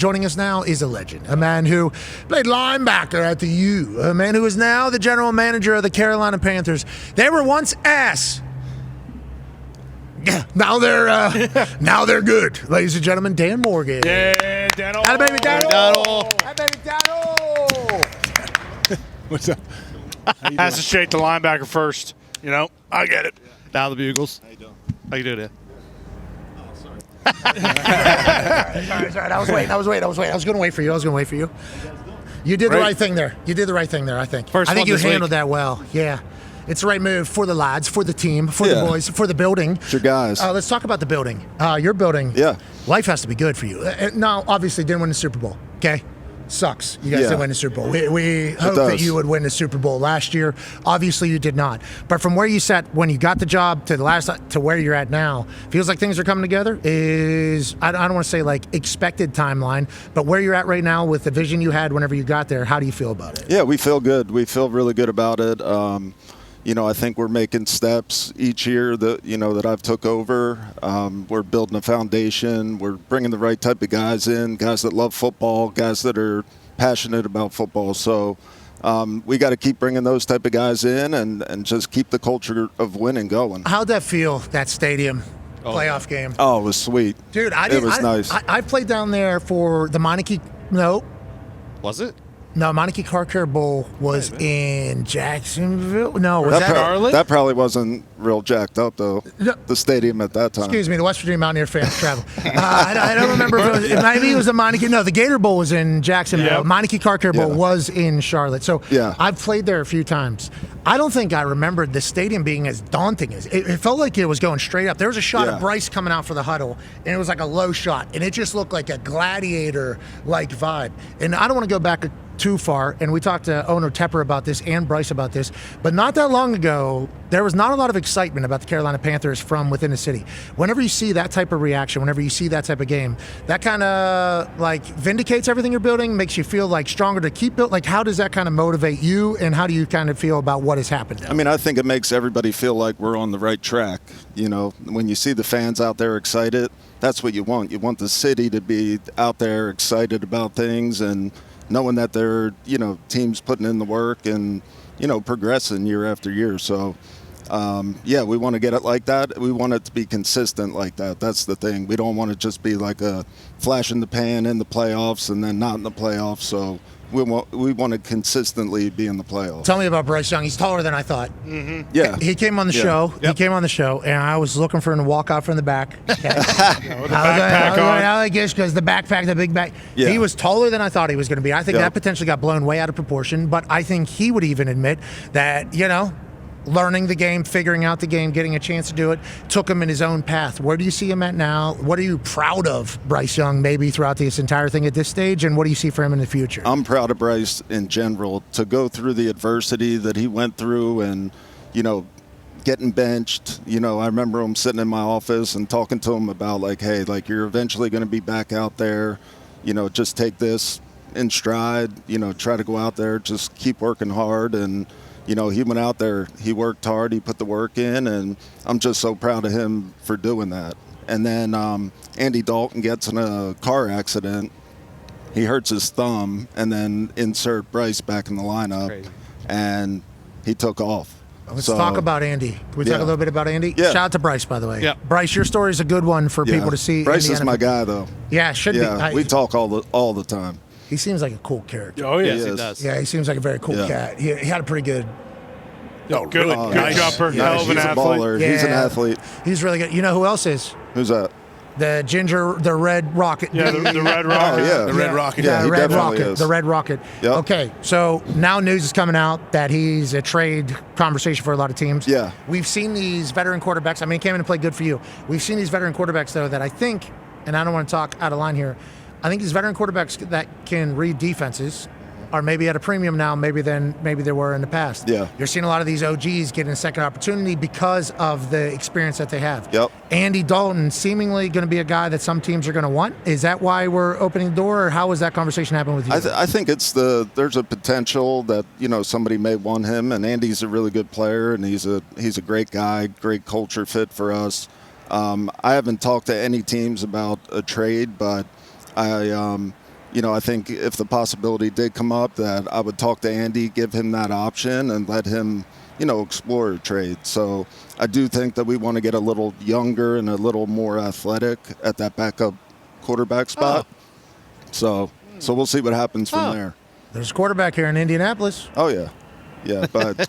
Joining us now is a legend, a man who played linebacker at the U, a man who is now the general manager of the Carolina Panthers. They were once ass. Yeah, now they're good, ladies and gentlemen. Dan Morgan. Yeah, Dano. Hi, baby Dano. Hi, baby Dano. What's up? Has to shake the linebacker first. You know, I get it. Now the Bugles. How you doing? How you doing, Dan? Sorry. I was waiting. I was going to wait for you. You did the right thing there. I think. First I think one you this handled week. that well. Yeah. It's the right move for the lads, for the team, for the boys, for the building. It's your guys. Let's talk about the building. Your building. Yeah. Life has to be good for you. Now, obviously, didn't win the Super Bowl. Okay. Sucks. You guys didn't win the Super Bowl. We hope that you would win the Super Bowl last year. Obviously, you did not. But from where you sat when you got the job to where you're at now, feels like things are coming together. I don't want to say like expected timeline, but where you're at right now with the vision you had whenever you got there, how do you feel about it? Yeah, we feel good. We feel really good about it. I think we're making steps each year that I've took over. We're building a foundation. We're bringing the right type of guys in, guys that love football, guys that are passionate about football. So we got to keep bringing those type of guys in and just keep the culture of winning going. How'd that feel, that stadium playoff game? Oh, it was sweet. Dude, It was nice. I played down there for the Meineke. No. Was it? No, Meineke Car Care Bowl was in Jacksonville. No, was that Charlotte? That probably wasn't real jacked up, though, the stadium at that time. Excuse me, the West Virginia Mountaineer fans travel. I don't remember if maybe it was the Meineke. No, the Gator Bowl was in Jacksonville. Yep. Meineke Car Care Bowl was in Charlotte. So I've played there a few times. I don't think I remembered the stadium being as daunting as it felt like it was going straight up. There was a shot of Bryce coming out for the huddle, and it was like a low shot, and it just looked like a gladiator-like vibe. And I don't want to go back too far, and we talked to owner Tepper about this and Bryce about this, but not that long ago, there was not a lot of excitement about the Carolina Panthers from within the city. Whenever you see that type of reaction, whenever you see that type of game, that kind of like vindicates everything you're building, makes you feel like stronger to keep building. Like, how does that kind of motivate you, and how do you kind of feel about what has happened now? I mean, I think it makes everybody feel like we're on the right track. You know, when you see the fans out there excited, that's what you want. You want the city to be out there excited about things and knowing that they're, teams putting in the work and, progressing year after year. So, we want to get it like that. We want it to be consistent like that. That's the thing. We don't want to just be like a flash in the pan in the playoffs and then not in the playoffs. So we want to consistently be in the playoffs. Tell me about Bryce Young. He's taller than I thought. Mm-hmm. Yeah. He came on the show. Yep. He came on the show, and I was looking for him to walk out from the back. With the backpack on. I guess because the backpack, the big back. Yeah. He was taller than I thought he was going to be. I think that potentially got blown way out of proportion, but I think he would even admit that, learning the game, figuring out the game, getting a chance to do it, took him in his own path. Where do you see him at now? What are you proud of Bryce Young maybe throughout this entire thing at this stage, and what do you see for him in the future? I'm proud of Bryce in general to go through the adversity that he went through and, getting benched. I remember him sitting in my office and talking to him about like, hey, like you're eventually going to be back out there, just take this in stride, try to go out there, just keep working hard. And he went out there, he worked hard, he put the work in, and I'm just so proud of him for doing that. And then Andy Dalton gets in a car accident. He hurts his thumb, and then insert Bryce back in the lineup, and he took off. Let's talk about Andy. Can we talk a little bit about Andy? Yeah. Shout out to Bryce, by the way. Yeah. Bryce, your story is a good one for people to see. Bryce is my guy, though. Yeah, should be. We talk all the time. He seems like a cool character. Oh, yes, He he does. Yeah, he seems like a very cool cat. He had a pretty good. Good nice. jumper. Yeah, Hell of an he's a athlete. baller. He's an athlete. He's really good. You know who else is? Who's that? The Red Rocket. Yeah, the Red Rocket. Oh, yeah. The Red Rocket. Yeah, he Red definitely Rocket. is. The Red Rocket. Yep. Okay, so now news is coming out that he's a trade conversation for a lot of teams. Yeah. We've seen these veteran quarterbacks. I mean, he came in and played good for you. We've seen these veteran quarterbacks, though, that I think, and I don't want to talk out of line here, I think these veteran quarterbacks that can read defenses are maybe at a premium now, maybe they were in the past. Yeah. You're seeing a lot of these OGs getting a second opportunity because of the experience that they have. Yep. Andy Dalton seemingly going to be a guy that some teams are going to want. Is that why we're opening the door, or how was that conversation happen with you? I think there's a potential that somebody may want him, and Andy's a really good player, and he's a great guy, great culture fit for us. I haven't talked to any teams about a trade, but I think if the possibility did come up, that I would talk to Andy, give him that option, and let him, explore a trade. So I do think that we want to get a little younger and a little more athletic at that backup quarterback spot. So we'll see what happens from there. There's a quarterback here in Indianapolis. Oh, yeah, but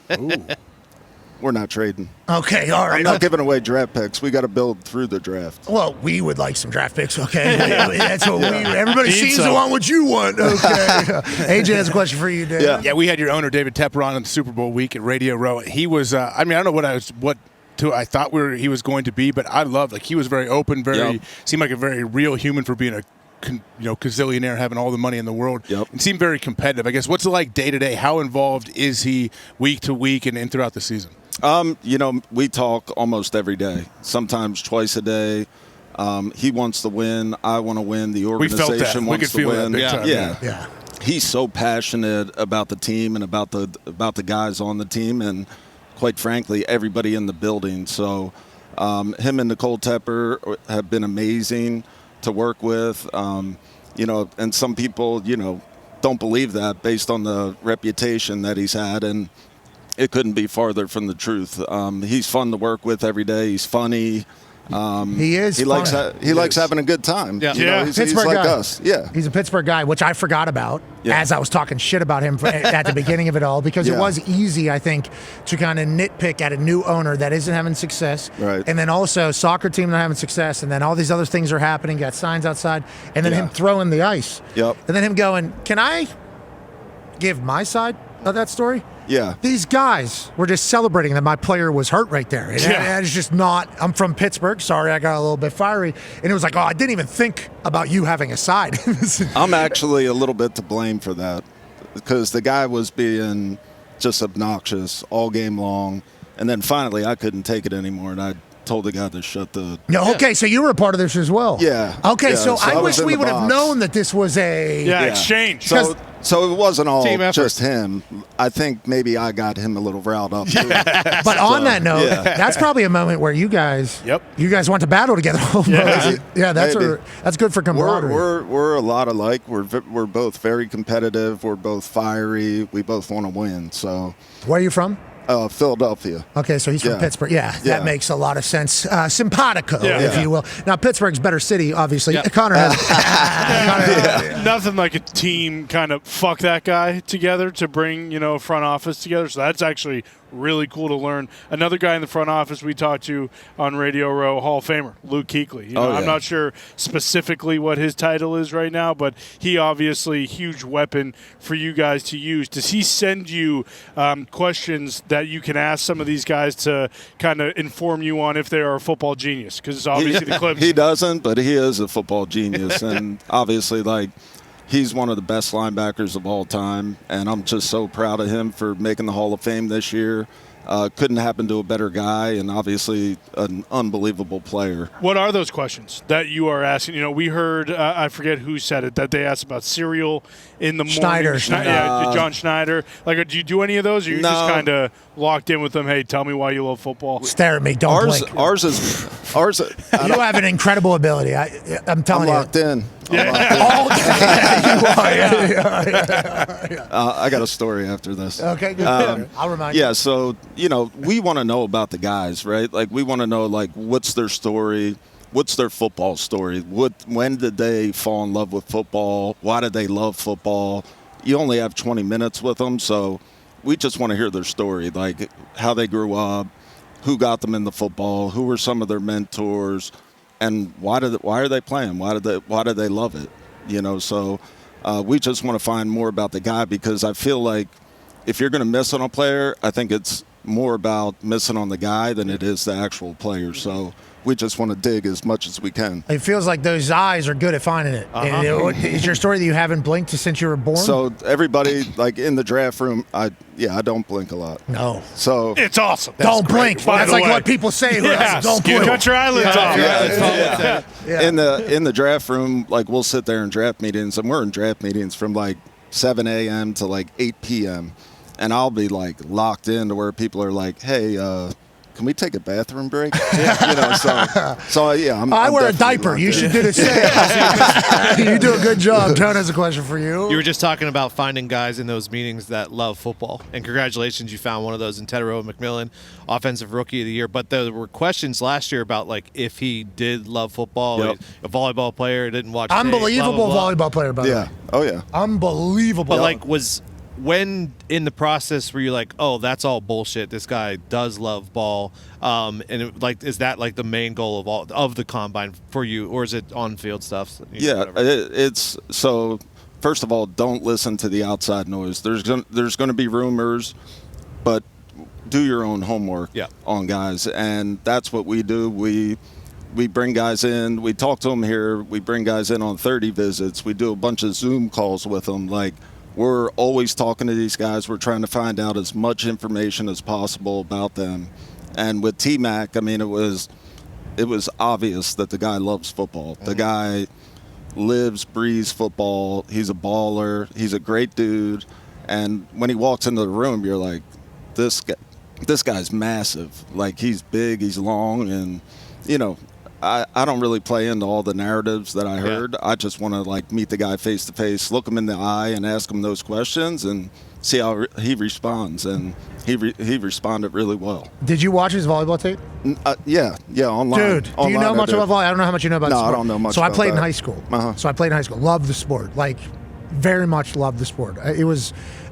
we're not trading. Okay, all right. I'm not giving away draft picks. We got to build through the draft. Well, we would like some draft picks, okay? That's what everybody seems to want what you want, okay? AJ has a question for you, Dave. Yeah, we had your owner, David Tepper, on the Super Bowl week at Radio Row. He was, I don't know what I thought he was going to be, but I loved, he was very open, seemed like a very real human for being a gazillionaire, having all the money in the world. And seemed very competitive. I guess, what's it like day to day? How involved is he week to week and throughout the season? We talk almost every day, sometimes twice a day. He wants to win. I want to win. The organization wants to win. Yeah. He's so passionate about the team and about the guys on the team, and quite frankly, everybody in the building. So him and Nicole Tepper have been amazing to work with. And some people, don't believe that based on the reputation that he's had, and it couldn't be farther from the truth. He's fun to work with every day. He's funny. He is. He likes having a good time. Yeah. He's like guy. us. Yeah. He's a Pittsburgh guy, which I forgot about as I was talking shit about him at the beginning of it all, because it was easy, I think, to kind of nitpick at a new owner that isn't having success. Right. And then also soccer team not having success, and then all these other things are happening, got signs outside, and then him throwing the ice. Yep. And then him going, can I give my side of that story? Yeah. These guys were just celebrating that my player was hurt right there. And it's just not, I'm from Pittsburgh. Sorry, I got a little bit fiery. And it was like, I didn't even think about you having a side. I'm actually a little bit to blame for that, because the guy was being just obnoxious all game long. And then finally I couldn't take it anymore, and I told the guy to shut the... No, okay, so you were a part of this as well. Yeah. Okay, so I wish we would have known that this was a... exchange. So it wasn't all just him. I think maybe I got him a little riled up too. But on that note, that's probably a moment where you guys went to battle together. That's good for camaraderie. We're a lot alike. We're both very competitive. We're both fiery. We both want to win. So where are you from? Philadelphia. Okay, so he's from Pittsburgh. That makes a lot of sense. Simpatico, if you will. Now, Pittsburgh's better city, obviously. Connor has... Nothing like a team kind of fuck that guy together to bring, a front office together. So that's actually really cool to learn. Another guy in the front office we talked to on Radio Row, Hall of Famer, Luke Kuechly. I'm not sure specifically what his title is right now, but he obviously huge weapon for you guys to use. Does he send you questions that you can ask some of these guys to kind of inform you on if they are a football genius? Because obviously the clips. He doesn't, but he is a football genius. And obviously, he's one of the best linebackers of all time, and I'm just so proud of him for making the Hall of Fame this year. Couldn't happen to a better guy, and obviously an unbelievable player. What are those questions that you are asking? We heard, I forget who said it, that they asked about cereal in the morning. John Schneider. Do you do any of those, or you just kind of locked in with them, hey, tell me why you love football? Stare at me, don't blink. Ours is you have an incredible ability. I'm telling you. I'm locked in. All day. I got a story after this. Okay, good. I'll remind you. Yeah, so, we want to know about the guys, right? We want to know, what's their story? What's their football story? When did they fall in love with football? Why did they love football? You only have 20 minutes with them, so we just want to hear their story, how they grew up, who got them into football, who were some of their mentors, and why are they playing? Why do they love it? So we just want to find more about the guy, because I feel like if you're going to miss on a player, I think it's more about missing on the guy than it is the actual player. So we just want to dig as much as we can. It feels like those eyes are good at finding it. Is your story that you haven't blinked since you were born? So everybody, in the draft room, I don't blink a lot. No. So it's awesome. Don't blink. That's what people say. Don't blink. Cut your eyelids off. In the draft room, we'll sit there in draft meetings, and we're in draft meetings from 7 a.m. to 8 p.m. And I'll be locked in to where people are like, hey, can we take a bathroom break? I'm I wear a definitely diaper. You should do the same. You do a good job. Tone has a question for you. You were just talking about finding guys in those meetings that love football. And congratulations, you found one of those in Tetero McMillan, Offensive Rookie of the Year. But there were questions last year about, like, if he did love football, a volleyball player, didn't watch Unbelievable blah, blah, blah. volleyball player, by the way. Oh, yeah. Unbelievable. But, like, when in the process were you like, oh, that's all bullshit, this guy does love ball, is that like the main goal of the combine for you, or is it on-field stuff? It's so first of all, don't listen to the outside noise. There's going to be rumors, but do your own homework on guys, and that's what we do. We bring guys in, we talk to them here, we bring guys in on 30 visits, we do a bunch of Zoom calls with them. Like, we're always talking to these guys. We're trying to find out as much information as possible about them. And with T-Mac, I mean, it was obvious that the guy loves football. The guy lives, breathes football. He's a baller. He's a great dude. And when he walks into the room, you're like, this guy's massive. Like, he's big, he's long, and, I don't really play into all the narratives that I heard. I just want to, like, meet the guy face to face, look him in the eye, and ask him those questions and see how he responds. And he responded really well. Did you watch his volleyball tape? Yeah, online. Dude, do you know much about volleyball? I don't know how much you know about the sport. No, I don't know much So about I played that. in high school. Loved the sport. Like, very much loved the sport.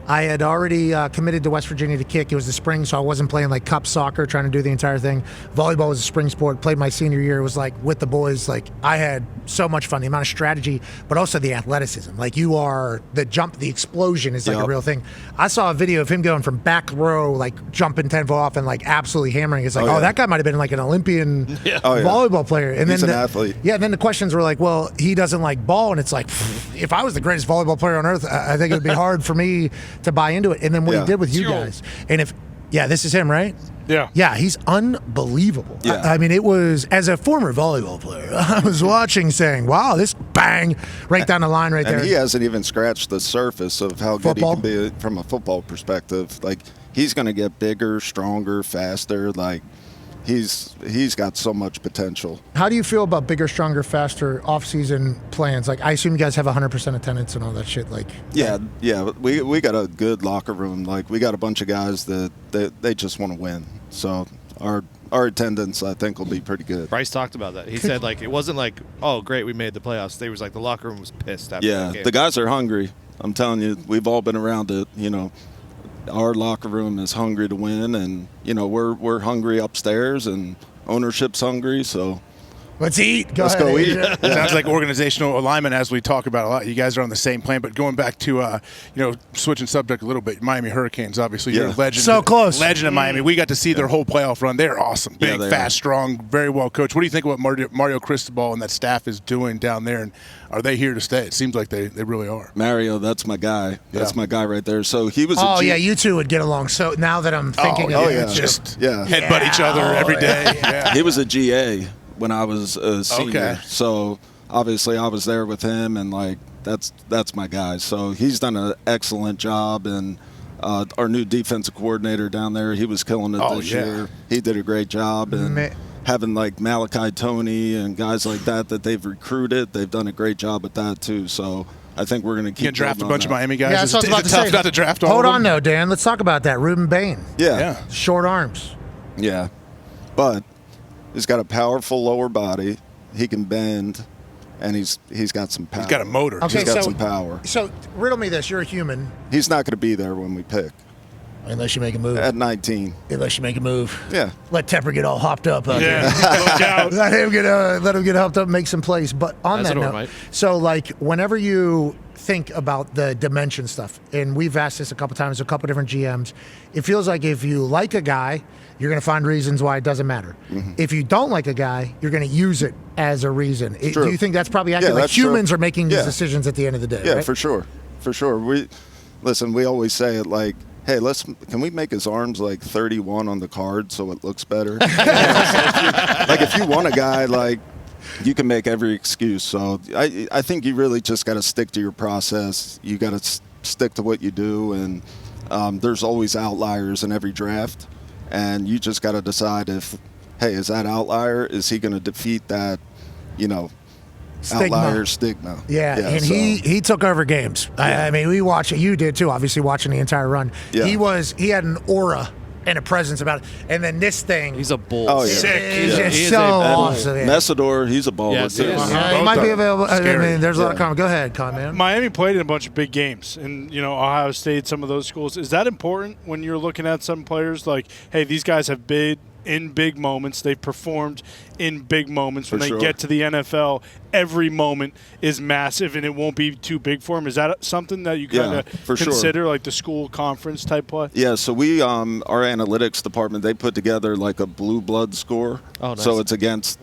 I had already committed to West Virginia to kick. It was the spring, so I wasn't playing like cup soccer, trying to do the entire thing. Volleyball was a spring sport. Played my senior year. It was like with the boys. Like, I had so much fun. The amount of strategy, but also the athleticism. Like, the jump, the explosion is like a real thing. I saw a video of him going from back row, like jumping 10 foot off and like absolutely hammering. It's like, that guy might have been like an Olympian volleyball player. And he's then an athlete. Yeah. Then the questions were like, well, he doesn't like ball, and it's like, if I was the greatest volleyball player on earth, I think it would be hard for me to buy into it. And then what he did with you guys, and this is him, right? Yeah, he's unbelievable. Yeah. I mean, it was, as a former volleyball player, I was watching saying, wow, this bang right down the line right there. And he hasn't even scratched the surface of how good he can be from a football perspective. Like, he's going to get bigger, stronger, faster. Like, he's got so much potential. How do you feel about bigger, stronger, faster off-season plans? Like, I assume you guys have 100% attendance and all that shit. Like, yeah, we got a good locker room. Like, we got a bunch of guys that they just want to win. So our attendance, I think, will be pretty good. Bryce talked about that. He said, like, it wasn't like, oh, great, we made the playoffs. They was like, the locker room was pissed after that game. The guys are hungry. I'm telling you, we've all been around it. Our locker room is hungry to win, and we're hungry upstairs, and ownership's hungry. So let's eat. Let's go eat. Sounds like organizational alignment, as we talk about a lot. You guys are on the same plan. But going back to switching subject a little bit, Miami Hurricanes, obviously, you're a legend. So close. Legend of Miami. We got to see their whole playoff run. They're awesome. Big, fast, strong, very well coached. What do you think about Mario Cristobal and that staff is doing down there? And are they here to stay? It seems like they really are. Mario, that's my guy. That's my guy right there. So he was. You two would get along. So now that I'm thinking, just headbutt each other every day. Yeah. He was a GA when I was a senior. Okay. So obviously I was there with him, and like that's my guy. So he's done an excellent job, and our new defensive coordinator down there, he was killing it this year. He did a great job, and having like Malachi Toney and guys like that they've recruited, they've done a great job at that too. So I think we're going to keep. You can draft a bunch of Miami guys. Yeah, Is it tough not to draft all Hold of them? on, though, Dan. Let's talk about that. Ruben Bain. Yeah. Short arms. Yeah, but he's got a powerful lower body. He can bend, and he's got some power. He's got a motor. Okay, He's got some power. So riddle me this: you're a human. He's not going to be there when we pick. Unless you make a move. At 19. Unless you make a move. Yeah. Let Tepper get all hopped up out there. Yeah. let him get hopped up and make some plays. But on that note, so like whenever you think about the dimension stuff, and we've asked this a couple times, a couple different GMs, it feels like if you like a guy, you're going to find reasons why it doesn't matter. Mm-hmm. If you don't like a guy, you're going to use it as a reason. Do you think that's probably accurate? Yeah, like humans are making these decisions at the end of the day, Yeah, right? for sure. For sure. We always say it like, hey, can we make his arms like 31 on the card so it looks better? If you want a guy, like, you can make every excuse. So I think you really just got to stick to your process. You got to stick to what you do, and there's always outliers in every draft. and you just got to decide if, hey, is that outlier? Is he going to defeat that, outlier stigma? Yeah, and so he took over games. Yeah. I mean, we watched it. You did too, obviously, watching the entire run. Yeah. He had an aura and a presence about it. And then this thing. He's a bull. Oh, yeah. Sick. He's just so awesome. Yeah. Messidor, he's a baller too. He might be available. Scary. I mean, there's a lot of comments. Go ahead, man. Miami played in a bunch of big games, and Ohio State, some of those schools. Is that important when you're looking at some players? Like, hey, these guys have been in big moments. They've performed in big moments. When they get to the NFL, every moment is massive, and it won't be too big for them. Is that something that you kind of consider, like the school conference type play? Yeah, so we, our analytics department, they put together like a blue blood score. Oh, nice. So it's against,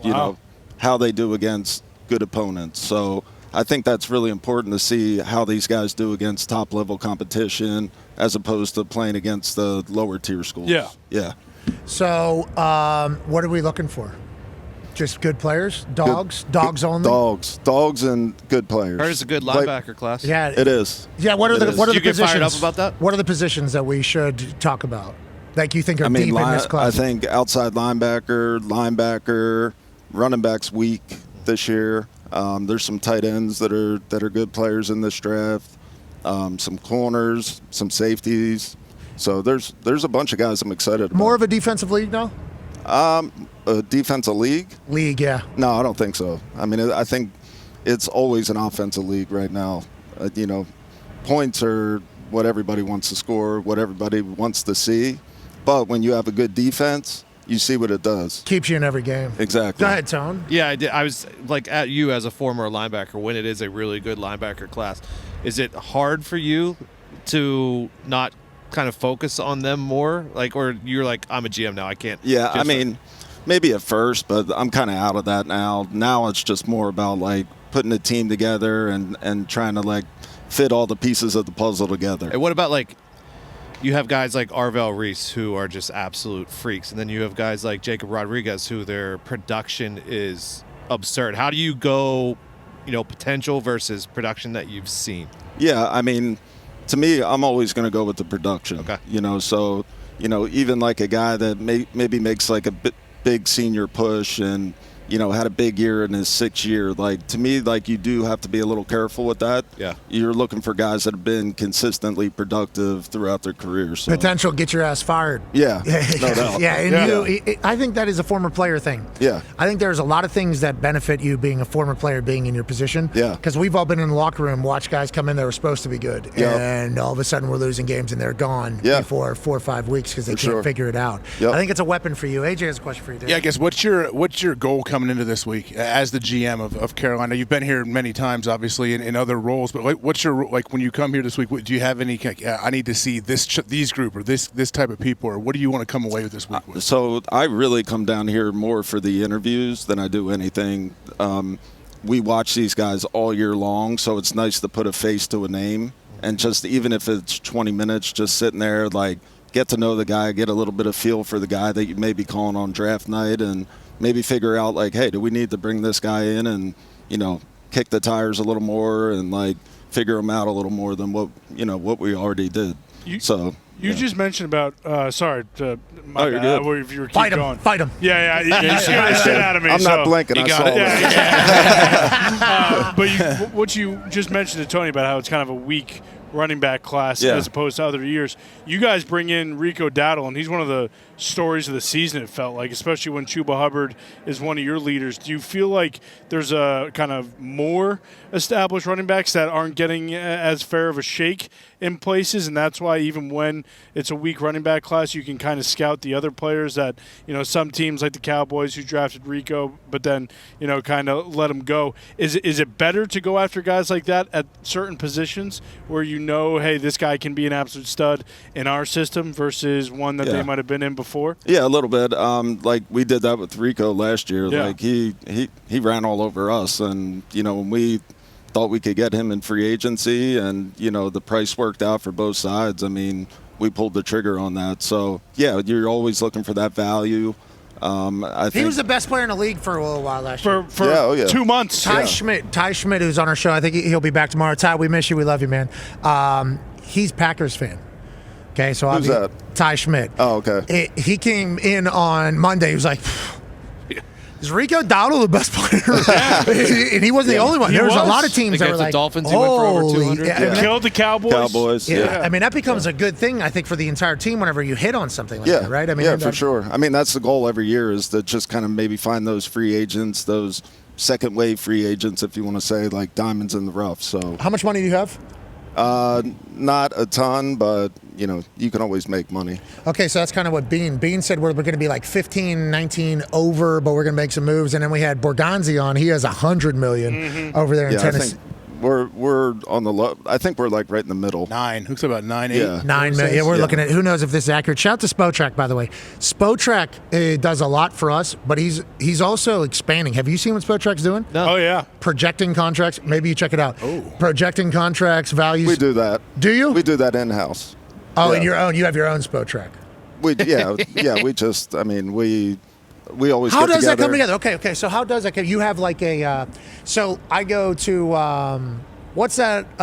how they do against good opponents. So I think that's really important to see how these guys do against top-level competition as opposed to playing against the lower-tier schools. Yeah. Yeah. So, what are we looking for? Just good players? Dogs only? Dogs and good players. There's a good linebacker class. Yeah. It is. Yeah, what are the positions? You get fired up about that? What are the positions that we should talk about? Like you think are deep in this class? I think outside linebacker, running back's weak this year. There's some tight ends that are good players in this draft. Some corners, some safeties. So there's a bunch of guys I'm excited about. More of a defensive league now? A defensive league? League, yeah. No, I don't think so. I mean, I think it's always an offensive league right now. Points are what everybody wants to score, what everybody wants to see. But when you have a good defense, you see what it does. Keeps you in every game. Exactly. Go ahead, Tone. Yeah, I did. I was like at you as a former linebacker when it is a really good linebacker class. Is it hard for you to not kind of focus on them more? Or you're like, I'm a GM now, I can't. Yeah, I mean, maybe at first, but I'm kind of out of that now. Now it's just more about putting a team together and trying to fit all the pieces of the puzzle together. And what about you have guys like Arvell Reese who are just absolute freaks, and then you have guys like Jacob Rodriguez who their production is absurd. How do you go, potential versus production that you've seen? Yeah, I mean, to me, I'm always going to go with the production. Okay. So, even a guy that maybe makes a big senior push and, had a big year in his 6th year. To me, you do have to be a little careful with that. Yeah. You're looking for guys that have been consistently productive throughout their careers. So. Potential get your ass fired. Yeah, no doubt. Yeah, and I think that is a former player thing. Yeah. I think there's a lot of things that benefit you being a former player, being in your position. Yeah. Because we've all been in the locker room, watched guys come in that were supposed to be good. Yep. And all of a sudden we're losing games and they're gone before 4 or 5 weeks because they can't figure it out. Yep. I think it's a weapon for you. AJ has a question for you, Dave. Yeah, I guess what's your goal coming into this week as the GM of Carolina? You've been here many times, obviously, in other roles, but what's your when you come here this week? Do you have any? I need to see these group or this type of people, or what do you want to come away with this week with? So I really come down here more for the interviews than I do anything. We watch these guys all year long, so it's nice to put a face to a name, and just even if it's 20 minutes, just sitting there, get to know the guy, get a little bit of feel for the guy that you may be calling on draft night, and maybe figure out hey, do we need to bring this guy in and kick the tires a little more and figure him out a little more than what we already did. You just mentioned about sorry, you're good. If you were Fight him. Yeah. You scared the shit out of me. I'm not blinking. I saw it. But what you just mentioned to Tony about how it's kind of a weak running back class as opposed to other years. You guys bring in Rico Dowdle, and he's one of the stories of the season, it felt like, especially when Chuba Hubbard is one of your leaders. Do you feel like there's a kind of more established running backs that aren't getting as fair of a shake in places, and that's why even when it's a weak running back class, you can kind of scout the other players that, some teams like the Cowboys who drafted Rico but then, kind of let him go. Is it better to go after guys like that at certain positions where hey, this guy can be an absolute stud in our system versus one that they might have been in before? Yeah, a little bit. We did that with Rico last year. Yeah. He ran all over us, and when we thought we could get him in free agency, and the price worked out for both sides. I mean, we pulled the trigger on that. So yeah, you're always looking for that value. I think he was the best player in the league for a little while last year. For 2 months. Ty Schmidt, who's on our show, I think he'll be back tomorrow. Ty, we miss you. We love you, man. He's Packers fan. Okay, so Who's that? Ty Schmidt. Oh, okay. He came in on Monday. He was like, is Rico Dowdle the best player? And he wasn't the only one. There was a lot of teams that were the like, Dolphins, he went for over 200. Yeah. Killed the Cowboys. Yeah. I mean, that becomes a good thing, I think, for the entire team whenever you hit on something like that, right? I mean, for sure. I mean, that's the goal every year is to just kind of maybe find those free agents, those second-wave free agents, if you want to say, like diamonds in the rough. So, how much money do you have? Not a ton, but, you know, you can always make money. Okay, so that's kind of what Bean said. We're going to be like 15, 19 over, but we're going to make some moves. And then we had Borgonzi on. He has $100 million over there in Tennessee. We're on the low. I think we're like right in the middle. 9. Who's about 9, 8? Yeah. 9 million. Yeah, we're looking at, who knows if this is accurate. Shout out to Spotrac, by the way. Spotrac does a lot for us, but he's also expanding. Have you seen what Spotrac's doing? No. Oh, yeah. Projecting contracts. Maybe you check it out. Oh. Projecting contracts, values. We do that. Do you? We do that in-house. Oh, yeah. in your own. You have your own Spotrac. We we just, I mean, we always How get does that together. come together? Okay. So how does that come? You have like a, so I go to, what's that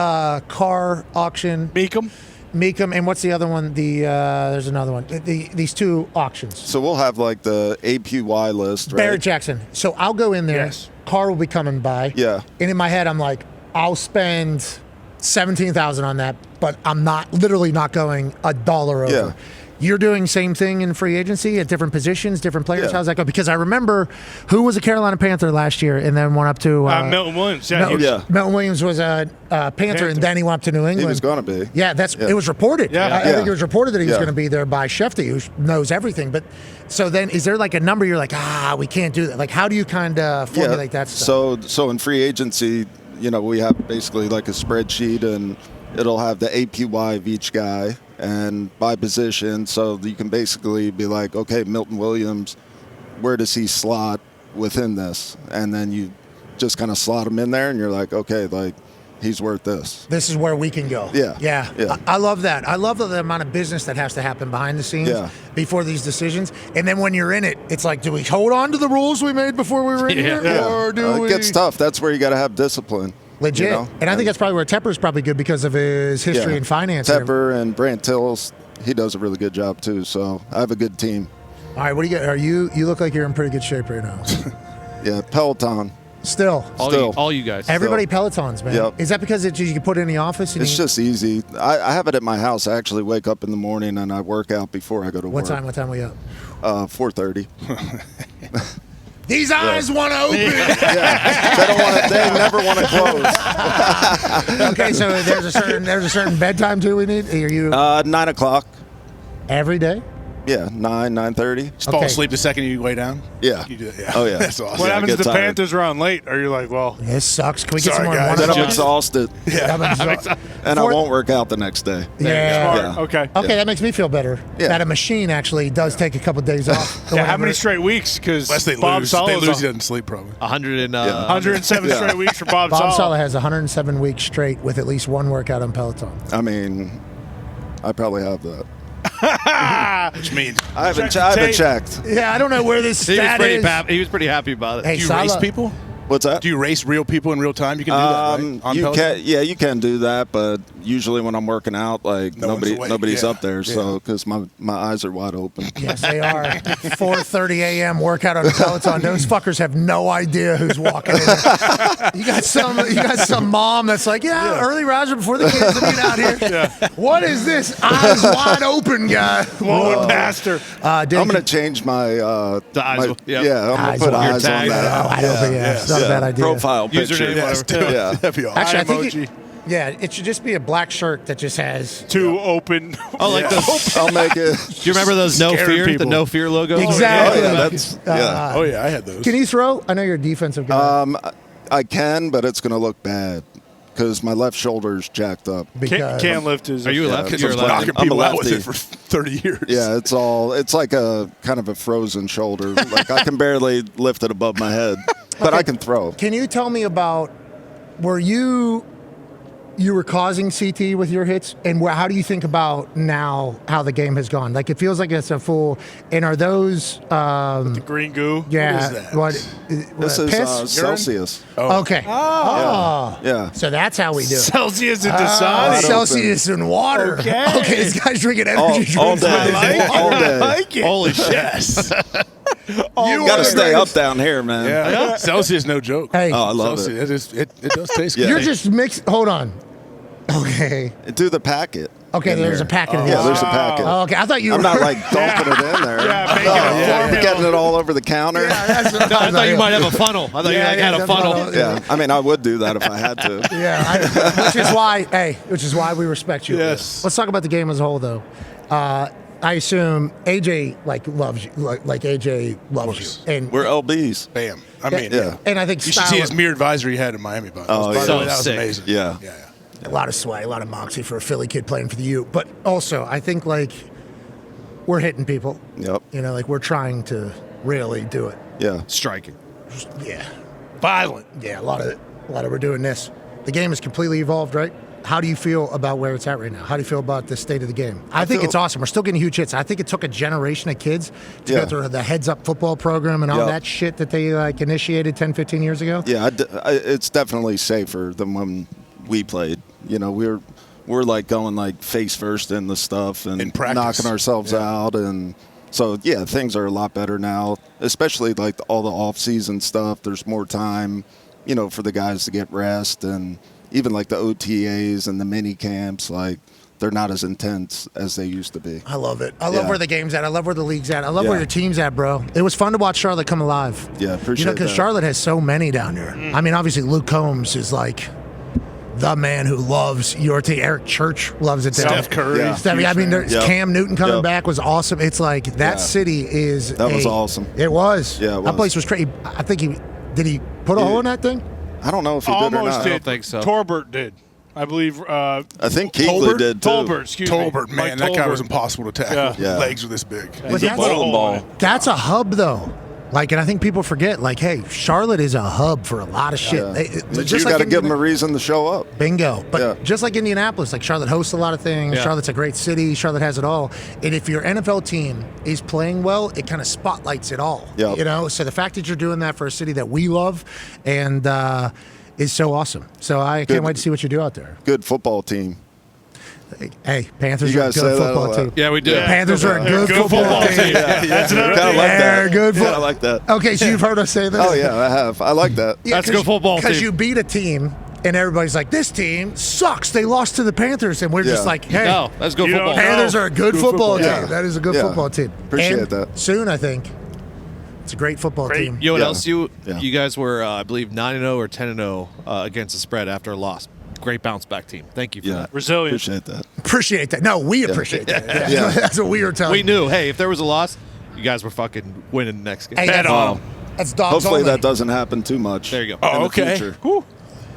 car auction? Meekum, and what's the other one? There's another one. These two auctions. So we'll have like the APY list, right? Barrett Jackson. So I'll go in there. Yes. Car will be coming by. Yeah. And in my head, I'm like, I'll spend $17,000 on that, but I'm literally not going $1 over. Yeah. You're doing same thing in free agency at different positions, different players. Yeah. How's that go? Because I remember who was a Carolina Panther last year and then went up to Milton Williams. Milton Williams was a Panther, and then he went up to New England. He was going to be. Yeah, it was reported. Yeah. I think it was reported that he was Yeah. going to be there by Shefty, who knows everything. But so then, is there like a number you're like, we can't do that? Like, how do you kind of formulate that stuff? So in free agency, you know, we have basically like a spreadsheet, and it'll have the APY of each guy and by position. So you can basically be like, okay, Milton Williams, where does he slot within this? And then you just kind of slot him in there, and you're like, okay, like he's worth this. This is where we can go. Yeah. I love that. I love the amount of business that has to happen behind the scenes before these decisions. And then when you're in it, it's like, do we hold on to the rules we made before we were in here? Or do we? It gets tough. That's where you got to have discipline. Legit. You know? And I think that's probably where Tepper's probably good because of his history in finance. Tepper and Brant Tills, he does a really good job too. So I have a good team. All right, what do you got? You look like you're in pretty good shape right now. Yeah, Peloton. Still. All you guys. Everybody Pelotons, man. Yep. Is that because you can put it in the office? It's just easy. I have it at my house. I actually wake up in the morning and I work out before I go to work. What time are you up? 4:30. These eyes want to open. They never want to close. Okay, so there's a certain bedtime too we need? Are you 9 o'clock. every day? Yeah, 9:30. Just fall asleep the second you lay down? Yeah. You do it, yeah. Oh, yeah. That's awesome. What I happens get if the tired. Panthers are on late? Are you like, well, This sucks. Can we get Sorry, some more? guys. Then I'm One-on-one? exhausted. Yeah. And I won't work out the next day. Yeah. smart. Okay. Okay, that makes me feel better. Yeah. That a machine actually does take a couple days off. Yeah, how many straight weeks? Because Unless they Bob lose. Saleh They lose, he doesn't sleep probably. 107 straight weeks for Bob Bob Saleh. Saleh has 107 weeks straight with at least one workout on Peloton. I mean, I probably have that. Which means I haven't checked. Yeah, I don't know where this stat is. He was pretty happy about it. Hey, do you Saleh, race people? What's that? Do you race real people in real time? You can do that, right? On You Peloton? can, you can do that, but usually when I'm working out, like No one's awake, nobody's yeah. up there, so because my eyes are wide open. Yes, they are. 4:30 a.m. workout on a Peloton. Those fuckers have no idea who's walking in. You got some mom that's like, early riser before the kids get out here. What is this eyes wide open guy? Whoa, pastor. I'm gonna change my eyes, I'm yep. gonna put wide eyes on tag. that. Wide open, it's not a bad idea. Profile picture. Username, whatever. Yeah. That'd be awesome. Actually, I Eye think it should just be a black shirt that just has. Too open. Oh, like those. I'll make it. Do you remember those No Scaring Fear, people. the No Fear logo? Exactly. Oh, yeah, that's Oh, yeah, I had those. Can you throw? I know you're a defensive guy. I can, but it's gonna look bad because my left shoulder's jacked up. Can't lift his. Are you a Yeah, lefty? because You're a I'm lefty. knocking I'm a people out with lefty. it for 30 years. Yeah, it's like a kind of a frozen shoulder. Like I can barely lift it above my head, but I can throw. Can you tell me about? Were you you were causing CT with your hits, and how do you think about now how the game has gone? Like, it feels like it's a full. And are those the green goo? Yeah. What is that? This is Celsius. Oh. Okay. Oh. Yeah. So that's how we do it. Celsius and Dasani. Celsius and water. Okay. This guy's drinking energy drinks. All day. All day. I like it. Holy shit. Yes. You got to stay up down here, man. Yeah. Celsius, no joke. Hey. Oh, I love Celsius, it. It does taste good. You're just mixed. Hold on. Okay. Do the packet. Okay, there's a packet in Yeah, there. there's a packet. Oh, okay, I thought you I'm were. not like dumping it in there. Getting it all over the counter. Yeah, No, I thought you might have a funnel. I thought you had a funnel. Yeah, I mean, I would do that if I had to. Yeah, which is why we respect you. Yes. Let's talk about the game as a whole, though. I assume AJ loves you, like AJ loves you, and We're LBs. Bam. I mean, Yeah. and I think You should see his mirror advisor he had in Miami. By the way, So that was sick. amazing. Yeah. a lot of sway, a lot of moxie for a Philly kid playing for the U. But also, I think like we're hitting people. Yep. You know, like we're trying to really do it. Yeah. Striking. Yeah. Violent. Yeah, a lot of we're doing this. The game has completely evolved, right? How do you feel about where it's at right now? How do you feel about the state of the game? I think it's awesome. We're still getting huge hits. I think it took a generation of kids to go through the heads-up football program and all that shit that they initiated 10, 15 years ago. Yeah, it's definitely safer than when we played. You know, we're like going like face first in the stuff and knocking ourselves out, and so yeah, things are a lot better now. Especially like all the off-season stuff. There's more time, you know, for the guys to get rest, and even like the OTAs and the mini camps, like they're not as intense as they used to be. I love it. I love where the game's at. I love where the league's at. I love where your team's at, bro. It was fun to watch Charlotte come alive. Yeah, appreciate because that. Charlotte has so many down there. I mean, obviously Luke Combs is like the man who loves your team. Eric Church loves it. Steph Curry. Yeah. I mean, Cam Newton coming back was awesome. It's like that city is. That was awesome. It was. Yeah, it that was. place was crazy. I think did he put a hole in that thing? I don't know if he did or Almost not. did. I don't think so. Torbert did. I believe. I think Kuechly did too. Tolbert, excuse me. Tolbert, man, that guy was impossible to tackle. Yeah. Yeah. Legs were this big. But that's a hub, though. Like, and I think people forget, like, hey, Charlotte is a hub for a lot of shit. Yeah. You got to give them a reason to show up. Bingo. But just like Indianapolis, like Charlotte hosts a lot of things. Yeah. Charlotte's a great city. Charlotte has it all. And if your NFL team is playing well, it kind of spotlights it all. Yep. You know? So the fact that you're doing that for a city that we love and is so awesome. So I can't wait to see what you do out there. Good football team. Hey, Panthers You are a guys good say that football a lot. team. Yeah, we do. The Panthers are a good football team. That's another Kind of thing. like that. They're good I like that. Okay, so you've heard us say this? Oh yeah, I have. I like that. That's a good football team. Because you beat a team, and everybody's like, this team sucks. They lost to the Panthers. And we're just like, hey, No, that's good You football. don't Panthers are a good football team. Yeah. That is a good Yeah. football team. Appreciate And that. soon, I think. It's a great football team. You know what Yeah. else you guys were, I believe, 9-0 or 10-0 against the spread after a loss. Great bounce back team. Thank you for that. Resilient. Appreciate that. Appreciate that. No, we appreciate that. Yeah. That's what we were telling We you. knew, hey, if there was a loss, you guys were fucking winning the next game. Hey, Bet on 'em. That's dogs Hopefully only. that doesn't happen too much. There you go. in Oh, the okay. future. Whew.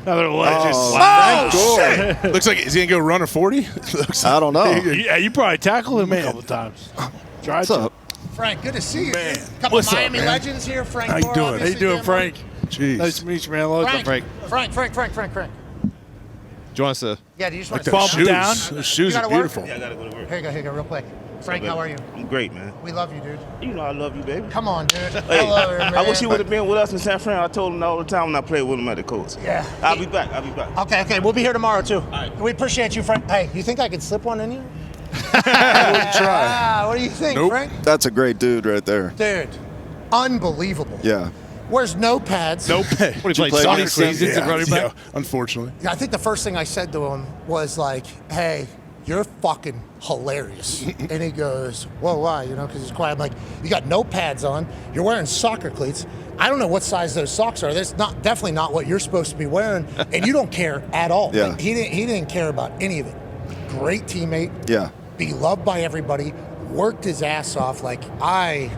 Another legend. Oh, shit. Looks like, is he going to go run a 40? I don't know. Yeah, you probably tackled him a couple times. Tried What's to. up? Frank, good to see you. Man. Couple What's of up, Miami man? legends here. Frank How you Gore, doing? How you obviously, doing, Dan Frank? Jeez. Nice to meet you, man. Welcome, Frank. Frank. Do you want us to? Yeah, do you just want The to Bump shoes. down. Those shoes You are gotta work? beautiful. Yeah, I gotta go to work. Here you go, real quick. Frank, how are you? I'm great, man. We love you, dude. You know I love you, baby. Come on, dude. Hey, I love you, man. I wish you would have been with us in San Fran. I told him all the time when I played with him at the Colts. Yeah. I'll be back. Okay. We'll be here tomorrow, too. We appreciate you, Frank. Hey, you think I could slip one in you? I wouldn't try. What do you think, Nope. Frank? That's a great dude right there. Dude, unbelievable. Yeah. Wears no pads. Nope. What do you play? play Sonic against seasons at running back? Yeah, unfortunately. I think the first thing I said to him was like, hey, you're fucking hilarious. And he goes, well, why? You know, because he's quiet. I'm like, you got no pads on. You're wearing soccer cleats. I don't know what size those socks are. That's definitely not what you're supposed to be wearing. And you don't care at all. Yeah. Like, he didn't care about any of it. Great teammate. Yeah. Beloved by everybody. Worked his ass off. Like, I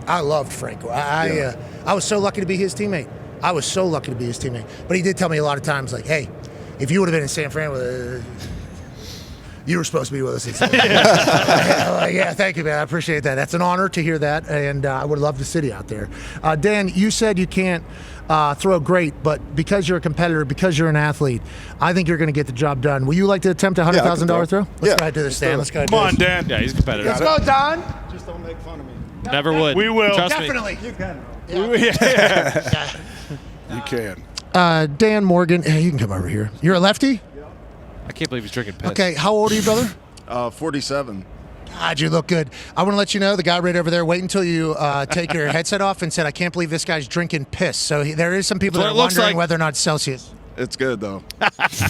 loved Franco. I was so lucky to be his teammate. But he did tell me a lot of times, like, hey, if you would have been in San Fran with You were supposed to be with us. Yeah, thank you, man. I appreciate that. That's an honor to hear that, and I would love to sit you out there. Dan, you said you can't throw great, but because you're a competitor, because you're an athlete, I think you're going to get the job done. Will you like to attempt a $100,000 throw? Let's go ahead and do this, Dan. Let's go ahead. Come on, Dan. Yeah, he's a competitor. Let's go, Dahn. Just don't make fun of me. Never would. We will. Trust Definitely. You can. Yeah. You can. Dan Morgan, hey, you can come over here. You're a lefty? I can't believe he's drinking piss. Okay, how old are you, brother? 47. God, you look good. I want to let you know, the guy right over there, wait until you take your headset off and said, I can't believe this guy's drinking piss. So there is some people that are wondering whether or not it's Celsius. It's good, though.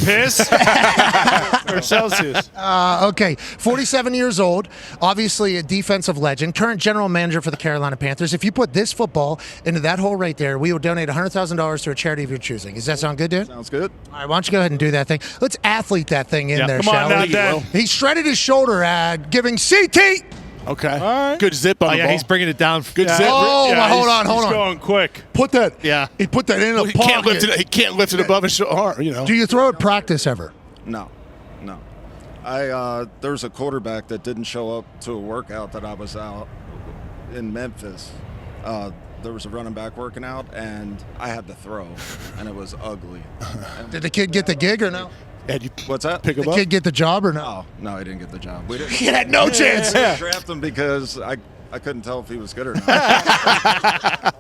Piss? Or Celsius? Okay, 47 years old, obviously a defensive legend, current general manager for the Carolina Panthers. If you put this football into that hole right there, we will donate $100,000 to a charity of your choosing. Does that sound good, Dan? Sounds good. All right, why don't you go ahead and do that thing. Let's athlete that thing in there, Come on shall now, we? Dan. He shredded his shoulder, giving CT. Okay. All right. Good zip on Oh, the yeah, ball. he's bringing it down. Good zip. Oh, Yeah, hold on. He's going quick. Put that. Yeah. He put that in Well, a he pocket. can't lift it. He can't lift it above his shoulder. Do you throw at practice ever? No. There was a quarterback that didn't show up to a workout that I was out in Memphis. There was a running back working out, and I had to throw, and it was ugly. Did the kid get the gig or no? What's that? Pick him The up. kid get the job or no? No, he didn't get the job. We didn't. He had no chance. Draft him because I couldn't tell if he was good or not.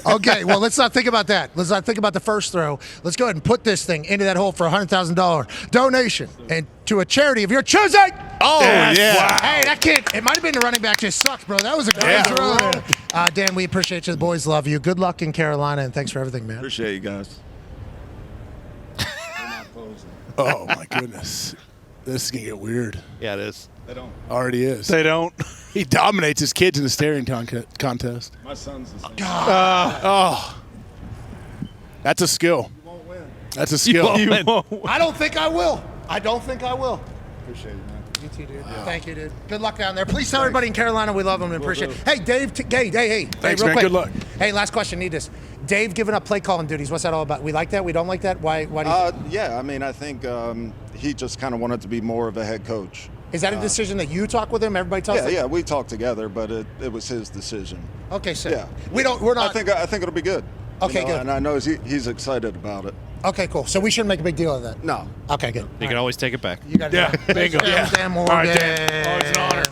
Okay, well, let's not think about that. Let's not think about the first throw. Let's go ahead and put this thing into that hole for a $100,000 donation and to a charity of your choosing. Oh, yeah. Wow. Hey, that kid, it might have been the running back just sucked, bro. That was a great throw there. Dan, we appreciate you. The boys love you. Good luck in Carolina, and thanks for everything, man. Appreciate you guys. Oh, my goodness. This is going to get weird. Yeah, it is. They don't. Already is. They don't. He dominates his kids in the staring contest. My son's the same. Oh. That's a skill. You won't win. That's a skill. You won't. I don't think I will. Appreciate it, man. You too, dude. Thank you, dude. Good luck down there. Please tell everybody in Carolina we love them and appreciate it. Hey, Dave. Hey. Thanks, real man. quick. Good luck. Hey, last question. Need this. Dave giving up play calling duties. What's that all about? We like that? We don't like that? Why do you think? Yeah, I mean, I think he just kind of wanted to be more of a head coach. Is that a decision that you talk with him? Everybody talks. Yeah, we talked together, but it was his decision. Okay, so Yeah. We're not. I think it'll be good. Okay, good. And I know he's excited about it. Okay, cool. So we shouldn't make a big deal of that. No. Okay, good. You can always take it back. You got it. Yeah, bingo. Dan Morgan. All right, Dan. Always an honor.